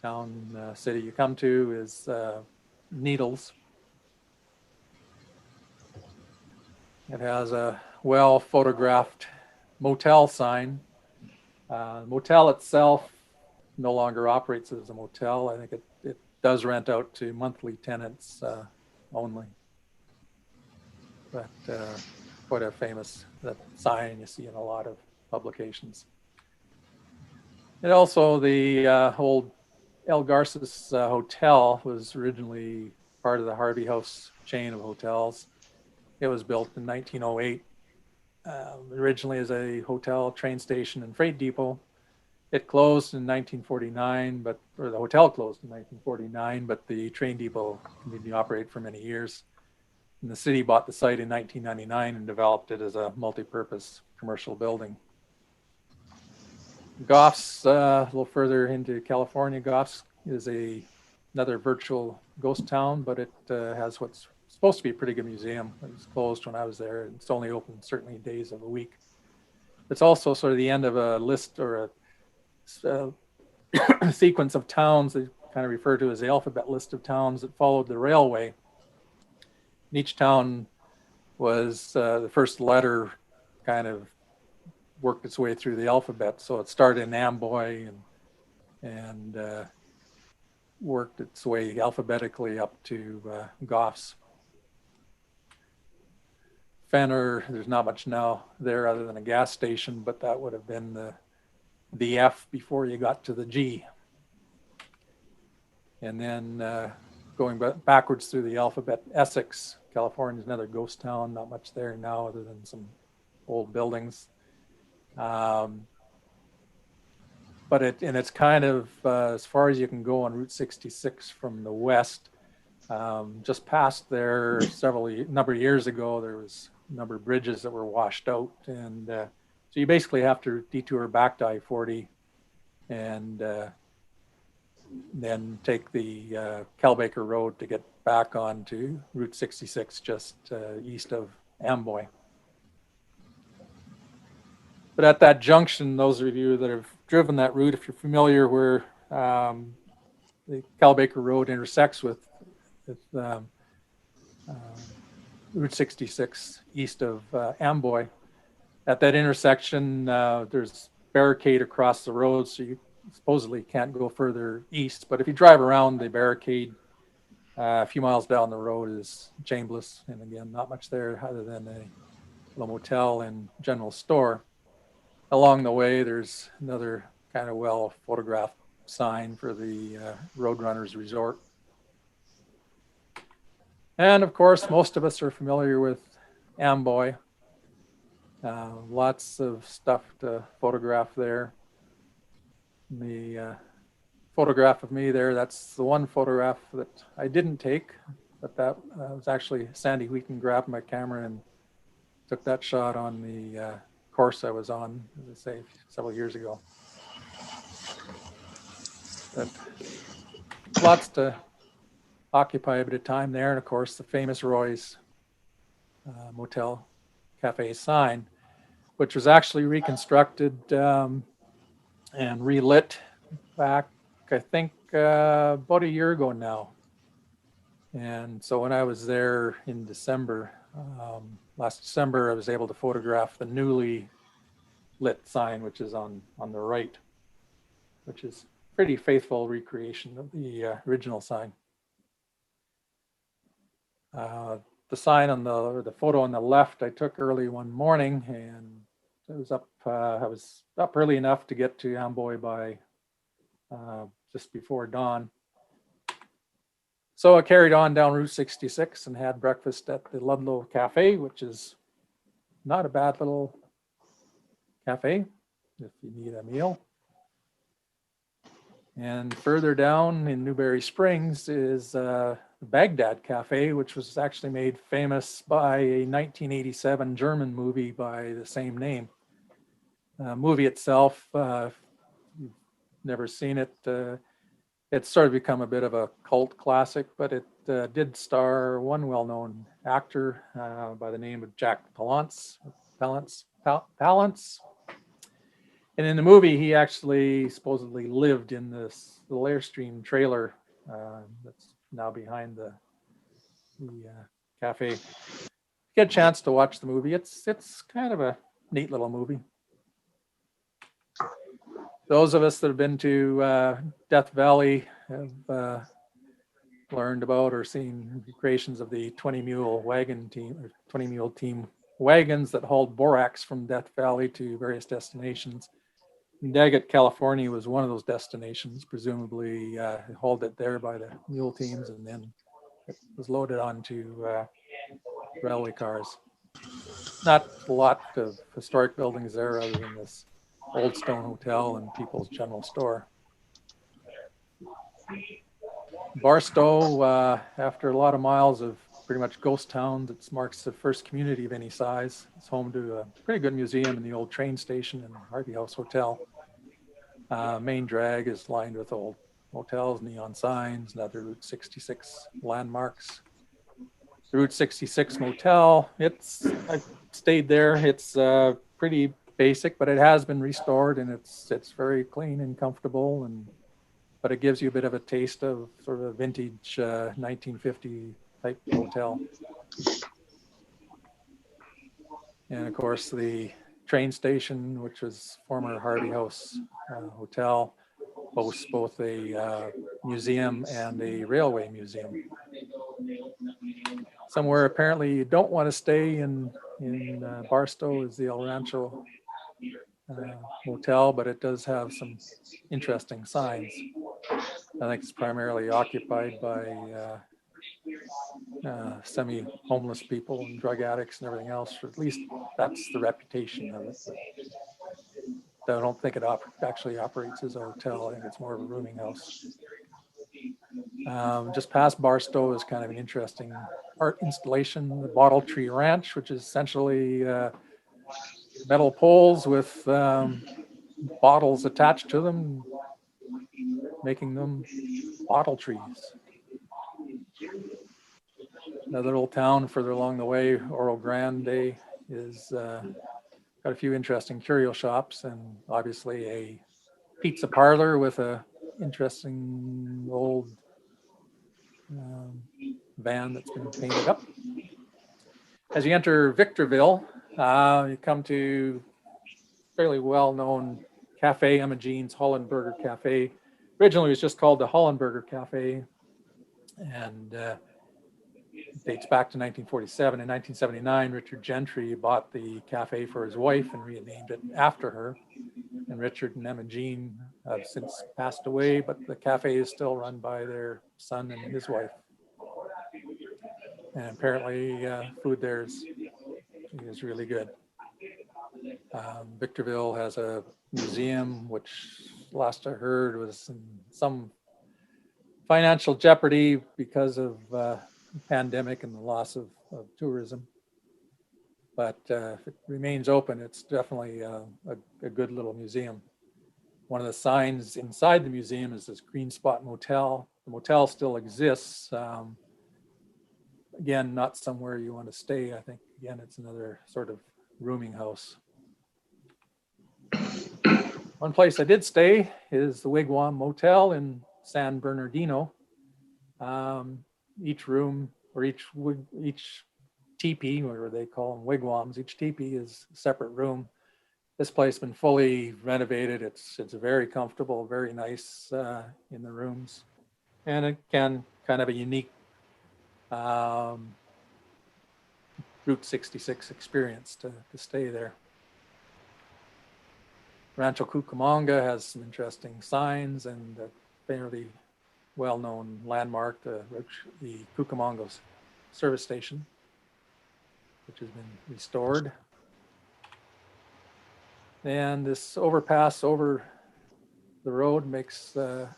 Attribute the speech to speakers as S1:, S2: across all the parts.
S1: town, city you come to is Needles. It has a well photographed motel sign. Motel itself no longer operates as a motel. I think it does rent out to monthly tenants only. But quite a famous that sign you see in a lot of publications. And also the old El Garces Hotel was originally part of the Harvey House chain of hotels. It was built in 1908, originally as a hotel, train station, and freight depot. It closed in 1949, or the hotel closed in 1949, but the train depot continued to operate for many years. And the city bought the site in 1999 and developed it as a multi-purpose commercial building. Goffs, a little further into California, Goffs is another virtual ghost town, but it has what's supposed to be a pretty good museum. It was closed when I was there. It's only open certainly days of the week. It's also sort of the end of a list or a sequence of towns that kind of refer to as the alphabet list of towns that followed the railway. And each town was the first letter kind of worked its way through the alphabet. So it started in Amboy and worked its way alphabetically up to Goffs. Fenner, there's not much now there other than a gas station, but that would have been the F before you got to the G. And then going backwards through the alphabet, Essex, California is another ghost town, not much there now other than some old buildings. But it's kind of as far as you can go on Route 66 from the west. Just past there, number of years ago, there was a number of bridges that were washed out, and so you basically have to detour back to I-40 and then take the Calbaker Road to get back onto Route 66 just east of Amboy. But at that junction, those of you that have driven that route, if you're familiar where the Calbaker Road intersects with Route 66 east of Amboy, at that intersection, there's barricade across the road, so you supposedly can't go further east. But if you drive around the barricade, a few miles down the road is Chambliss, and again, not much there other than a little motel and general store. Along the way, there's another kind of well photographed sign for the Roadrunners Resort. And of course, most of us are familiar with Amboy. Lots of stuff to photograph there. The photograph of me there, that's the one photograph that I didn't take, but that was actually Sandy Wheaton grabbed my camera and took that shot on the course I was on, as I say, several years ago. But lots to occupy a bit of time there, and of course the famous Roy's Motel Cafe sign, which was actually reconstructed and relit back, I think, about a year ago now. And so when I was there in December, last December, I was able to photograph the newly lit sign, which is on the right, which is pretty faithful recreation of the original sign. The sign on the photo on the left, I took early one morning, and I was up early enough to get to Amboy by just before dawn. So I carried on down Route 66 and had breakfast at the Ludlow Cafe, which is not a bad little cafe if you need a meal. And further down in Newberry Springs is the Baghdad Cafe, which was actually made famous by a 1987 German movie by the same name. Movie itself, if you've never seen it, it's sort of become a bit of a cult classic, but it did star one well-known actor by the name of Jack Palance. And in the movie, he actually supposedly lived in this little Airstream trailer that's now behind the cafe. Get a chance to watch the movie. It's kind of a neat little movie. Those of us that have been to Death Valley have learned about or seen creations of the 20 mule wagon team or 20 mule team wagons that hauled borax from Death Valley to various destinations. Daggett, California was one of those destinations, presumably hauled it there by the mule teams, and then it was loaded onto railway cars. Not a lot of historic buildings there other than this Old Stone Hotel and People's General Store. Barstow, after a lot of miles of pretty much ghost town, that marks the first community of any size. It's home to a pretty good museum in the old train station and Harvey House Hotel. Main drag is lined with old hotels, neon signs, and other Route 66 landmarks. The Route 66 Motel, I've stayed there. It's pretty basic, but it has been restored, and it's very clean and comfortable, but it gives you a bit of a taste of sort of a vintage 1950 type hotel. And of course, the train station, which was former Harvey House Hotel, boasts both a museum and a railway museum. Somewhere apparently you don't want to stay in Barstow is the El Rancho Hotel, but it does have some interesting signs. I think it's primarily occupied by semi-homeless people and drug addicts and everything else. Or at least that's the reputation of it. But I don't think it actually operates as a hotel. I think it's more of a rooming house. Just past Barstow is kind of an interesting art installation, the Bottle Tree Ranch, which is essentially metal poles with bottles attached to them, making them bottle trees. Another little town further along the way, Oro Grande, is got a few interesting curio shops and obviously a pizza parlor with a interesting old van that's been painted up. As you enter Victorville, you come to fairly well-known Cafe Imogene's Hollenberger Cafe. Originally, it was just called the Hollenberger Cafe, and it dates back to 1947. In 1979, Richard Gentry bought the cafe for his wife and renamed it after her. And Richard and Imogene have since passed away, but the cafe is still run by their son and his wife. And apparently, food there is really good. Victorville has a museum, which last I heard was in some financial jeopardy because of pandemic and the loss of tourism. But if it remains open, it's definitely a good little museum. One of the signs inside the museum is this Green Spot Motel. The motel still exists. Again, not somewhere you want to stay. I think, again, it's another sort of rooming house. One place I did stay is the Wigwam Motel in San Bernardino. Each room or each teepee, or they call them wigwams, each teepee is a separate room. This place has been fully renovated. It's very comfortable, very nice in the rooms. And again, kind of a unique Route 66 experience to stay there. Rancho Cucamonga has some interesting signs and a fairly well-known landmark, the Cucamonga service station, which has been restored. And this overpass over the road makes it's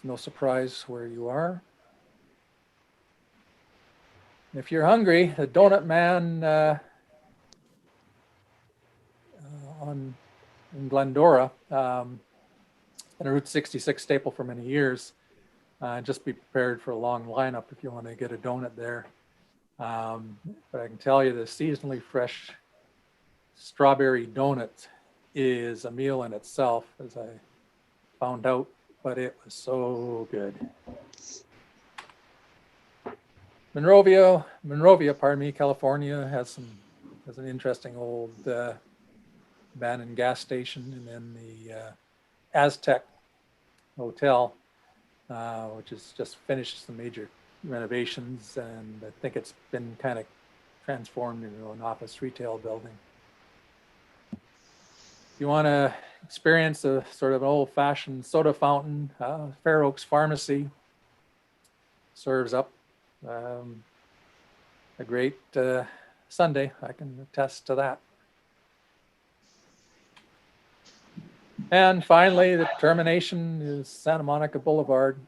S1: no surprise where you are. And if you're hungry, the Donut Man in Glendora, and a Route 66 staple for many years. Just be prepared for a long lineup if you want to get a donut there. But I can tell you the seasonally fresh strawberry donut is a meal in itself, as I found out, but it was so good. Monrovia, pardon me, California has an interesting old abandoned gas station, and then the Aztec Hotel, which has just finished some major renovations, and I think it's been kind of transformed into an office retail building. If you want to experience a sort of an old-fashioned soda fountain, Fair Oaks Pharmacy serves up a great sundae. I can attest to that. And finally, the termination is Santa Monica Boulevard.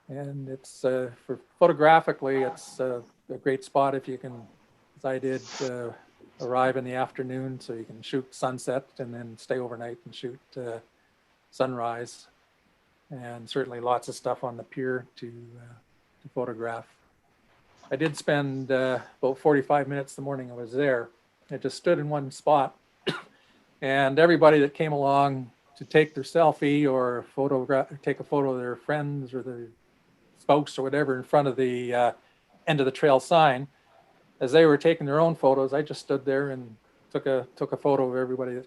S1: And it's for photographically, it's a great spot if you can, as I did, arrive in the afternoon so you can shoot sunset and then stay overnight and shoot sunrise. And certainly lots of stuff on the pier to photograph. I did spend about 45 minutes the morning I was there. I just stood in one spot, and everybody that came along to take their selfie or take a photo of their friends or their spouse or whatever in front of the end of the trail sign, as they were taking their own photos, I just stood there and took a photo of everybody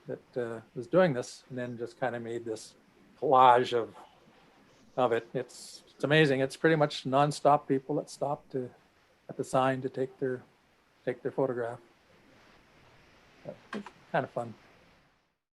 S1: that was doing this, and then just kind of made this collage of it. It's amazing. It's pretty much nonstop people that stop at the sign to take their photograph. Kind of fun.